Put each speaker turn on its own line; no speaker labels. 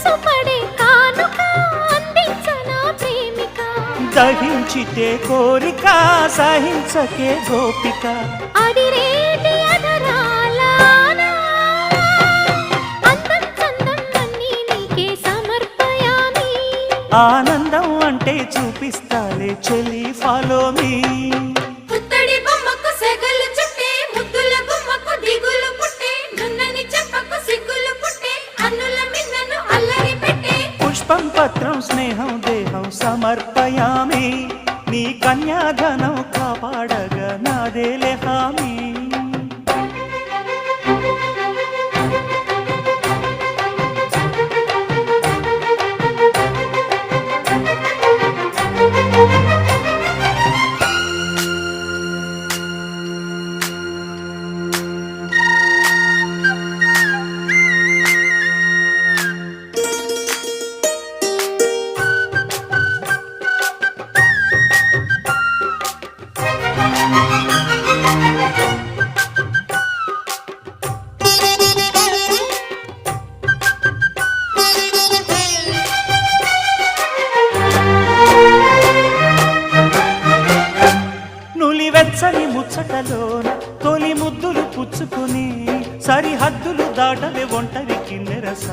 మనసు పడే కానుక అందించనా ప్రేమిక
దహించితే కోరిక సహించకే గోపిక
అడిరేటి అధరాల అందం చందం అన్నీ నీకే సమర్పయామి
ఆనందం అంటే చూపిస్తాలే చెలి ఫాలో మీ
పుత్తడి బొమ్మకు సెగలు చుట్టే ముద్దుల గుమ్మకు దిగులు పుట్టే నున్నని చెప్పకు సిగ్గులు పుట్టే అన్నుల మిన్నను అల్లరి పెట్టే
పుష్పం పత్రం స్నేహం దేహం సమర్పయామి నీ కన్యాధనం కాపాడగా నాదేలే హామీ వెచ్చని ముచ్చటలోన తొలి ముద్దులు పుచ్చుకుని సరిహద్దులు దాటవే ఒంటరి కిన్నెరస